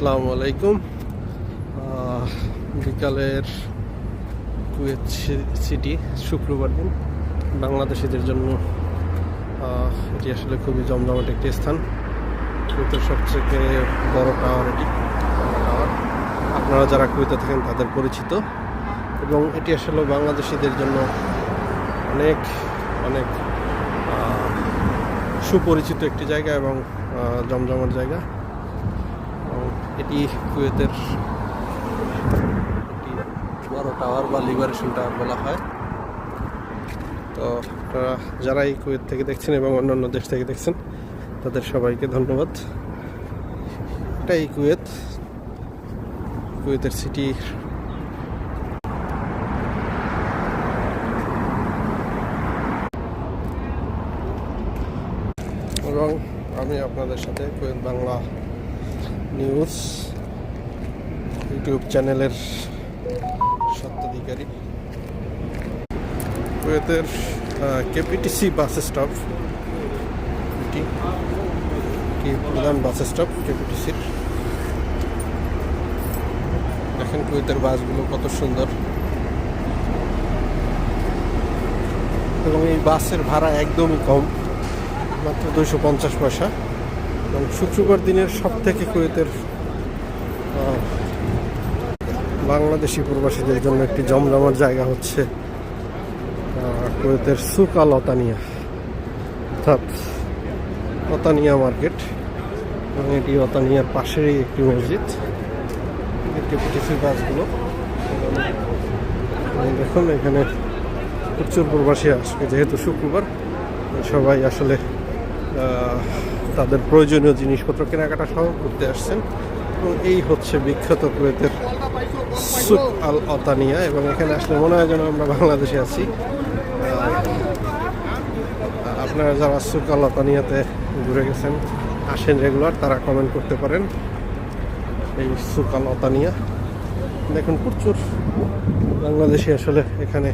আসসালামু আলাইকুম। বিকালের কুয়েত সিটি শুক্রবার দিন বাংলাদেশিদের জন্য এটি আসলে খুবই জমজমাট একটি স্থান। কুয়েতের সবথেকে বড় টাওয়ার এটি টাওয়ার। আপনারা যারা কুয়েতে থাকেন তাদের পরিচিত, এবং এটি আসলে বাংলাদেশিদের জন্য অনেক অনেক সুপরিচিত একটি জায়গা এবং জমজমাট জায়গা। এটি কুয়েতের একটি বড় টাওয়ার বা লিবারেশন টাওয়ার বলা হয়। তো আপনারা যারা এই কুয়েত থেকে দেখছেন এবং অন্যান্য দেশ থেকে দেখছেন তাদের সবাইকে ধন্যবাদ। এটাই কুয়েতের সিটি। এবং আমি আপনাদের সাথে কুয়েত বাংলা নিউজ ইউটিউব চ্যানেলের স্বত্বাধিকারী। কুয়েতের কেপিটিসি বাস স্টপ, এটি প্রধান বাস স্টপ কেপিটিসির। দেখেন কুয়েতের বাসগুলো কত সুন্দর, এবং এই বাসের ভাড়া একদমই কম, মাত্র 250 পয়সা। এবং শুক্রবার দিনের সব থেকে কুয়েতের বাংলাদেশি প্রবাসীদের জন্য একটি জমজমাট জায়গা হচ্ছে কুয়েতের সুক আল অতানিয়া, অর্থাৎ অতানিয়া মার্কেট। এবং এটি অতানিয়ার পাশেরই একটি মসজিদ। কেপিটিসি বাসগুলো দেখুন, এখানে প্রচুর প্রবাসী আসবে, যেহেতু শুক্রবার সবাই আসলে তাদের প্রয়োজনীয় জিনিসপত্র কেনাকাটা সহ করতে আসছেন। এবং এই হচ্ছে বিখ্যাত কুয়েতের সুক আল অতানিয়া। এবং এখানে আসলে মনে হয় যেন আমরা বাংলাদেশে আছি। আপনারা যারা সুক আল অতানিয়াতে ঘুরে গেছেন, আসেন রেগুলার, তারা কমেন্ট করতে পারেন। এই সুক আল অতানিয়া দেখুন, প্রচুর বাংলাদেশি আসলে এখানে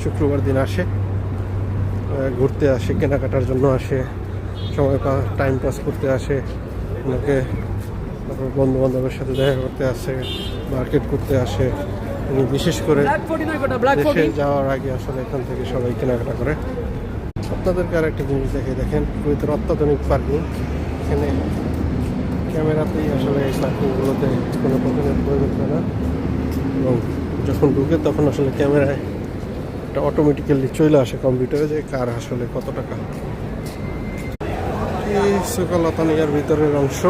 শুক্রবার দিন আসে, ঘুরতে আসে, কেনাকাটার জন্য আসে, সময় টাইম পাস করতে আসে, ওনাকে বন্ধু বান্ধবের সাথে দেখা করতে আসে, মার্কেট করতে আসে। উনি বিশেষ করে দেশে যাওয়ার আগে আসলে এখান থেকে সবাই কেনাকাটা করে। আপনাদেরকে আর একটা জিনিস দেখেন কুয়েতের অত্যাধুনিক পার্কিং। এখানে ক্যামেরাতেই আসলে এই পার্কিংগুলোতে কোনো পকেটের প্রয়োজন হয় না, এবং যখন ঢুকে তখন আসলে ক্যামেরায় এটা অটোমেটিক্যালি চলে আসে কম্পিউটারে যে কার আসলে কত টাকা। এই সুক আল অতানিয়ার ভিতরের অংশ।